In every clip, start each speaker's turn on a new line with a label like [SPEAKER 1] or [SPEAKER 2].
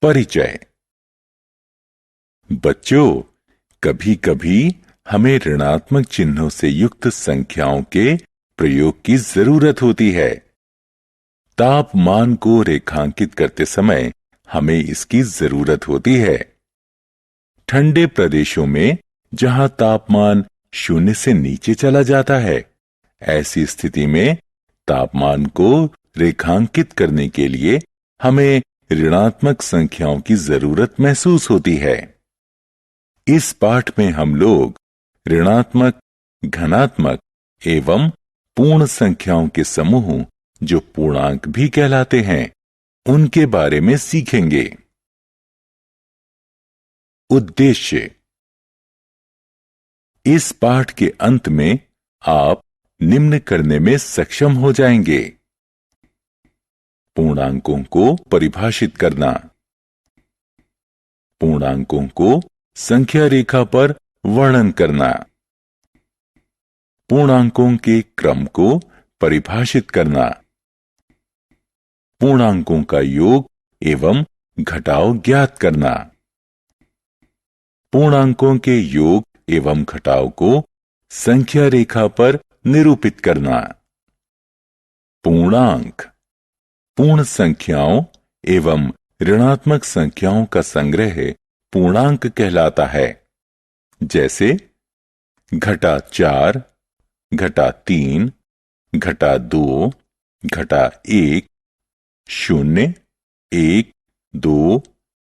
[SPEAKER 1] परिचय। बच्चों, कभी कभी हमें ऋणात्मक चिन्हों से युक्त संख्याओं के प्रयोग की जरूरत होती है। तापमान को रेखांकित करते समय हमें इसकी जरूरत होती है। ठंडे प्रदेशों में जहां तापमान 0 से नीचे चला जाता है, ऐसी स्थिति में तापमान को रेखांकित करने के लिए हमें ऋणात्मक संख्याओं की जरूरत महसूस होती है। इस पाठ में हम लोग ऋणात्मक, धनात्मक एवं पूर्ण संख्याओं के समूह, जो पूर्णांक भी कहलाते हैं, उनके बारे में सीखेंगे। उद्देश्य। इस पाठ के अंत में आप निम्न करने में सक्षम हो जाएंगे: पूर्णांकों को परिभाषित करना, पूर्णांकों को संख्या रेखा पर वर्णन करना, पूर्णांकों के क्रम को परिभाषित करना, पूर्णांकों का योग एवं घटाव ज्ञात करना, पूर्णांकों के योग एवं घटाव को संख्या रेखा पर निरूपित करना। पूर्णांक पूर्ण संख्याओं एवं ऋणात्मक संख्याओं का संग्रह पूर्णांक कहलाता है। जैसे घटा 4, घटा 3, घटा 2, घटा 1, 0, 1, 2,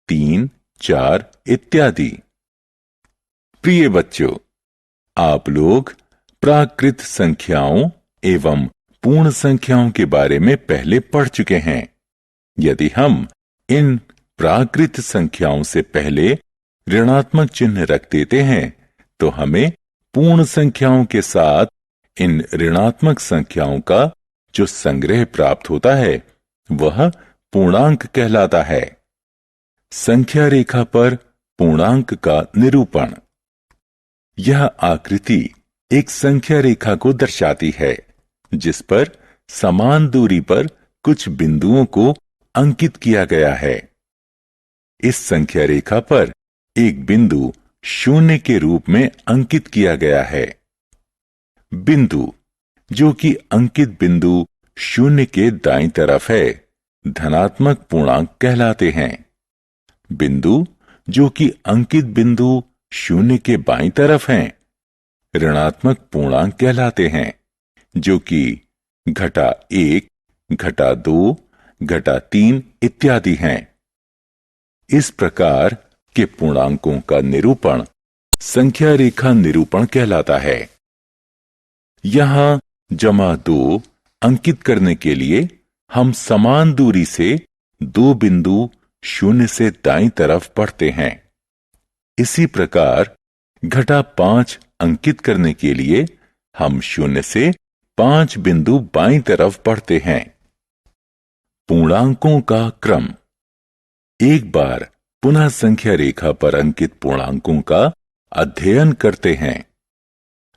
[SPEAKER 1] 3, 4 इत्यादि। प्रिय बच्चों, आप लोग प्राकृत संख्याओं एवं पूर्ण संख्याओं के बारे में पहले पढ़ चुके हैं। यदि हम इन प्राकृत संख्याओं से पहले ऋणात्मक चिन्ह रख देते हैं, तो हमें पूर्ण संख्याओं के साथ इन ऋणात्मक संख्याओं का जो संग्रह प्राप्त होता है, वह पूर्णांक कहलाता है। संख्या रेखा पर पूर्णांक का निरूपण। यह आकृति एक संख्या रेखा को दर्शाती है, जिस पर समान दूरी पर कुछ बिंदुओं को अंकित किया गया है। इस संख्या रेखा पर एक बिंदु 0 के रूप में अंकित किया गया है। बिंदु जो कि अंकित बिंदु 0 के दाईं तरफ है, धनात्मक पूर्णांक कहलाते हैं। बिंदु जो कि अंकित बिंदु 0 के बाईं तरफ हैं, ऋणात्मक पूर्णांक कहलाते हैं, जो कि घटा 1, घटा 2, घटा 3 इत्यादि हैं। इस प्रकार के पूर्णांकों का निरूपण संख्या रेखा निरूपण कहलाता है। यहां -2 अंकित करने के लिए हम समान दूरी से दो बिंदु 0 से दाईं तरफ बढ़ते हैं। इसी प्रकार घटा 5 अंकित करने के लिए हम 0 से 5 बिंदु बाईं तरफ बढ़ते हैं। पूर्णांकों का क्रम। एक बार पुनः संख्या रेखा पर अंकित पूर्णांकों का अध्ययन करते हैं।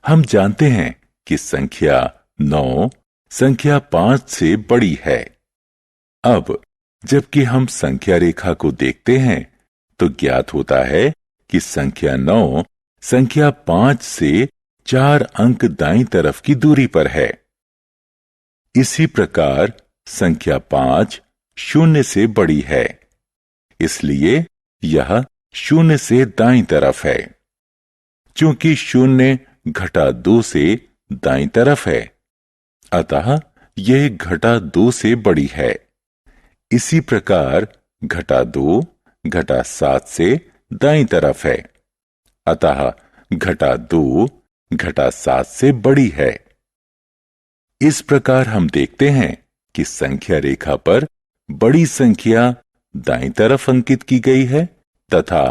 [SPEAKER 1] हम जानते हैं कि संख्या 9 संख्या 5 से बड़ी है। अब जबकि हम संख्या रेखा को देखते हैं, तो ज्ञात होता है कि संख्या 9 संख्या 5 से 4 अंक दाईं तरफ की दूरी पर है। इसी प्रकार संख्या 5 0 से बड़ी है, इसलिए यह 0 से दाईं तरफ है। चूंकि 0 घटा 2 से दाईं तरफ है, अतः यह घटा 2 से बड़ी है। इसी प्रकार घटा 2 घटा 7 से दाईं तरफ है, अतः घटा 2 घटा 7 से बड़ी है। इस प्रकार हम देखते हैं कि संख्या रेखा पर बड़ी संख्या दाईं तरफ अंकित की गई है तथा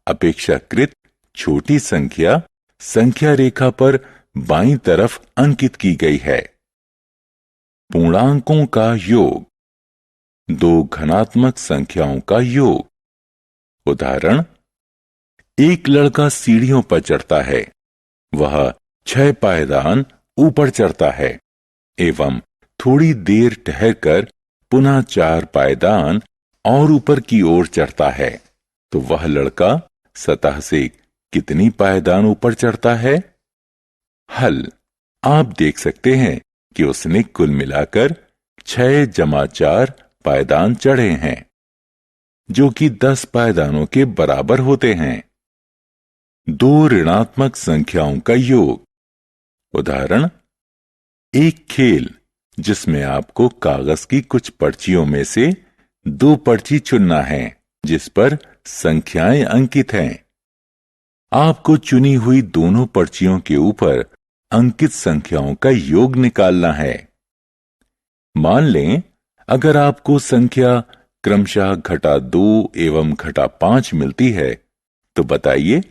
[SPEAKER 1] अपेक्षाकृत छोटी संख्या संख्या रेखा पर बाईं तरफ अंकित की गई है। पूर्णांकों का योग। दो धनात्मक संख्याओं का योग। उदाहरण: एक लड़का सीढ़ियों पर चढ़ता है। वह 6 पायदान ऊपर चढ़ता है एवं थोड़ी देर ठहरकर पुनः 4 पायदान और ऊपर की ओर चढ़ता है तो वह लड़का सतह से कितनी पायदान ऊपर चढ़ता है? हल, आप देख सकते हैं कि उसने कुल मिलाकर 6 जमा 4 पायदान चढ़े हैं, जो कि 10 पायदानों के बराबर होते हैं। दो ऋणात्मक संख्याओं का योग। उदाहरण, एक खेल जिसमें आपको कागज की कुछ पर्चियों में से 2 पर्ची चुनना है जिस पर संख्याएं अंकित हैं। आपको चुनी हुई दोनों पर्चियों के ऊपर अंकित संख्याओं का योग निकालना है। मान लें अगर आपको संख्या क्रमशः -2 एवं -5 मिलती है तो बताइए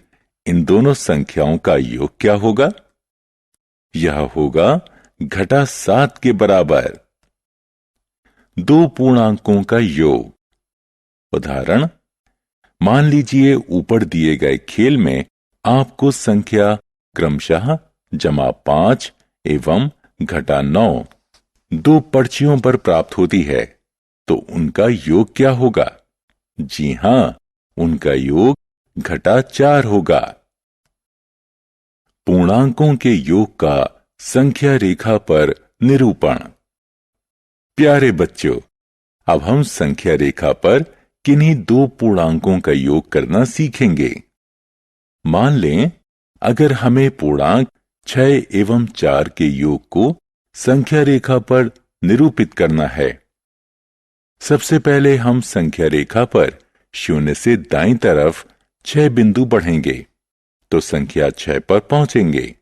[SPEAKER 1] इन दोनों संख्याओं का योग क्या होगा? यह होगा -7 के बराबर। दो पूर्णांकों का योग। उदाहरण, मान लीजिए ऊपर दिए गए खेल में आपको संख्या क्रमशः -5 एवं -9 2 पर्चियों पर प्राप्त होती है तो उनका योग क्या होगा? जी हां, उनका योग -4 होगा। पूर्णांकों के योग का संख्या रेखा पर निरूपण। प्यारे बच्चों, अब हम संख्या रेखा पर किन्हीं 2 पूर्णांकों का योग करना सीखेंगे। मान लें अगर हमें पूर्णांक 6 एवं 4 के योग को संख्या रेखा पर निरूपित करना है। सबसे पहले हम संख्या रेखा पर 0 से दाईं तरफ 6 बिंदु बढ़ेंगे तो संख्या 6 पर पहुंचेंगे।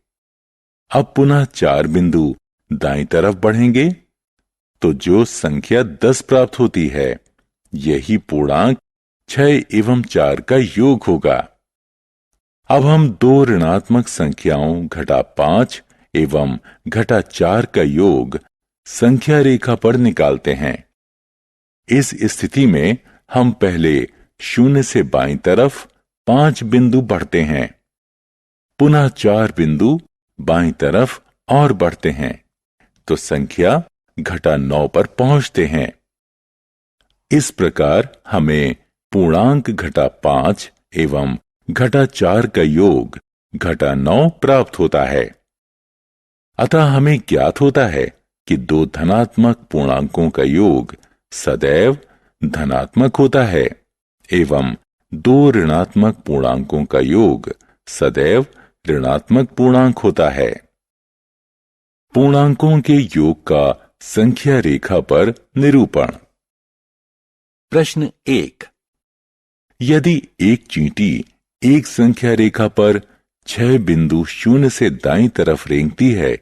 [SPEAKER 1] अब पुनः 4 बिंदु दाईं तरफ बढ़ेंगे तो जो संख्या 10 प्राप्त होती है, यही पूर्णांक 6 एवं 4 का योग होगा। अब हम 2 ऋणात्मक संख्याओं -5 एवं -4 का योग संख्या रेखा पर निकालते हैं। इस स्थिति में हम पहले 0 से बाईं तरफ 5 बिंदु बढ़ते हैं, पुनः 4 बिंदु बाईं तरफ और बढ़ते हैं तो संख्या -9 पर पहुंचते हैं। इस प्रकार हमें पूर्णांक -5 एवं -4 का योग -9 प्राप्त होता है। अतः हमें ज्ञात होता है कि 2 धनात्मक पूर्णांकों का योग सदैव धनात्मक होता है एवं 2 ऋणात्मक पूर्णांकों का योग सदैव ऋणात्मक पूर्णांक होता है। पूर्णांकों के योग का संख्या रेखा पर निरूपण। प्रश्न 1। यदि एक चींटी एक संख्या रेखा पर 6 बिंदु 0 से दाईं तरफ रेंगती है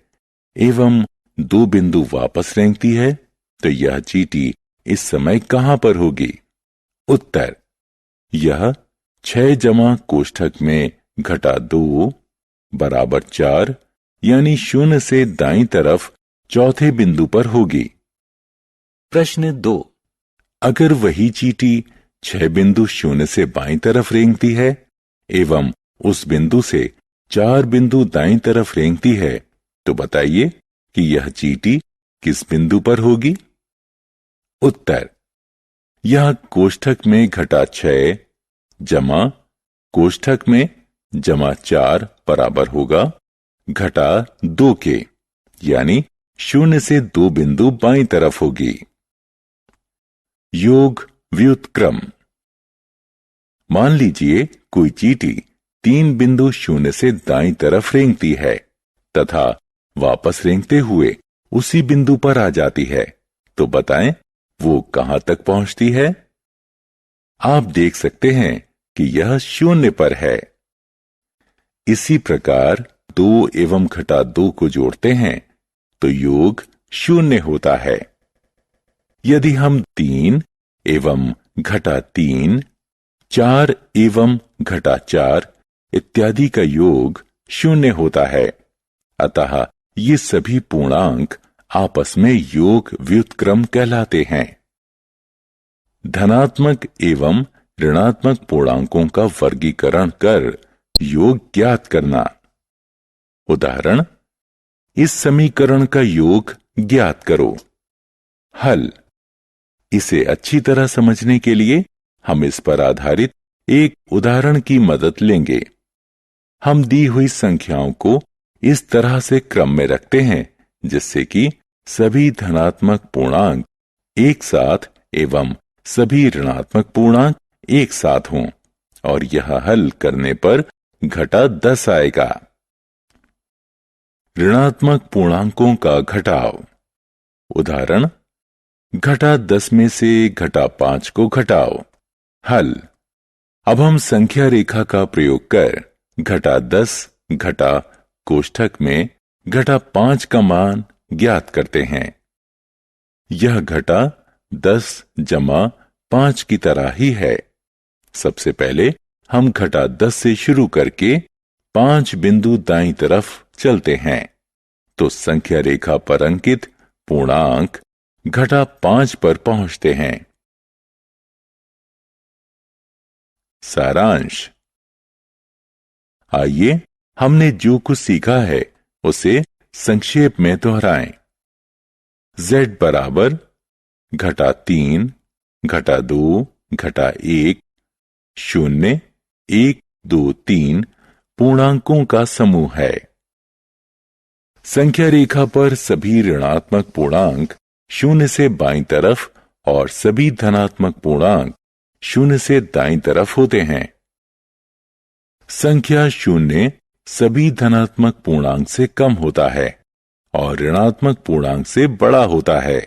[SPEAKER 1] एवं 2 बिंदु वापस रेंगती है तो यह चींटी इस समय कहां पर होगी? उत्तर, यह 6 जमा कोष्ठक में -2 बराबर 4 यानी 0 से दाईं तरफ चौथे बिंदु पर होगी। प्रश्न 2। अगर वही चींटी 6 बिंदु 0 से बाईं तरफ रेंगती है एवं उस बिंदु से 4 बिंदु दाईं तरफ रेंगती है तो बताइए कि यह चींटी किस बिंदु पर होगी? उत्तर, यह कोष्ठक में -6 जमा कोष्ठक में -4 बराबर होगा -2 के, यानी 0 से 2 बिंदु बाईं तरफ होगी। योग व्युत्क्रम। मान लीजिए कोई चींटी 3 बिंदु 0 से दाईं तरफ रेंगती है तथा वापस रेंगते हुए उसी बिंदु पर आ जाती है तो बताएं वो कहां तक पहुंचती है? आप देख सकते हैं कि यह 0 पर है। इसी प्रकार 2 एवं -2 को जोड़ते हैं तो योग 0 होता है। यदि हम 3 एवं -3, 4 एवं -4 इत्यादि का योग 0 होता है। अतः ये सभी पूर्णांक आपस में योग व्युत्क्रम कहलाते हैं। धनात्मक एवं ऋणात्मक पूर्णांकों का वर्गीकरण कर योग ज्ञात करना। उदाहरण, इस समीकरण का योग ज्ञात करो। हल, इसे अच्छी तरह समझने के लिए हम इस पर आधारित एक उदाहरण की मदद लेंगे। हम दी हुई संख्याओं को इस तरह से क्रम में रखते हैं जिससे कि सभी धनात्मक पूर्णांक एक साथ एवं सभी ऋणात्मक पूर्णांक एक साथ हों और यह हल करने पर घटा 10 आएगा। ऋणात्मक पूर्णांकों का घटाव। उदाहरण, घटा 10 में से घटा 5 को घटाओ। हल। अब हम संख्या रेखा का प्रयोग कर घटा 10 घटा कोष्ठक में घटा 5 का मान ज्ञात करते हैं। यह घटा 10 जमा 5 की तरह ही है। सबसे पहले हम घटा 10 से शुरू करके 5 बिंदु दाईं तरफ चलते हैं तो संख्या रेखा पर अंकित पूर्णांक घटा 5 पर पहुंचते हैं। सारांश। आइए हमने जो कुछ सीखा है उसे संक्षेप में दोहराएं। z बराबर घटा 3 घटा 2 घटा 1 0 1 2 3 पूर्णांकों का समूह है। संख्या रेखा पर सभी ऋणात्मक पूर्णांक 0 से बाईं तरफ और सभी धनात्मक पूर्णांक 0 से दाईं तरफ होते हैं। संख्या 0 सभी धनात्मक पूर्णांक से कम होता है और ऋणात्मक पूर्णांक से बड़ा होता है।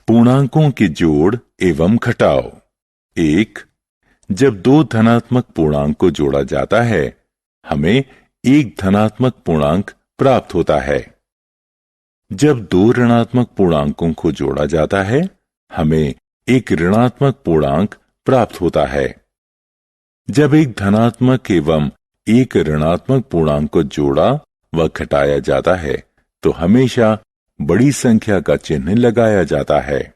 [SPEAKER 1] पूर्णांकों के जोड़ एवं घटाव। 1. जब दो धनात्मक पूर्णांक को जोड़ा जाता है हमें एक धनात्मक पूर्णांक प्राप्त होता है। जब दो ऋणात्मक पूर्णांकों को जोड़ा जाता है हमें एक ऋणात्मक पूर्णांक प्राप्त होता है। जब एक धनात्मक एवं एक ऋणात्मक पूर्णांक को जोड़ा व घटाया जाता है तो हमेशा बड़ी संख्या का चिन्ह लगाया जाता है।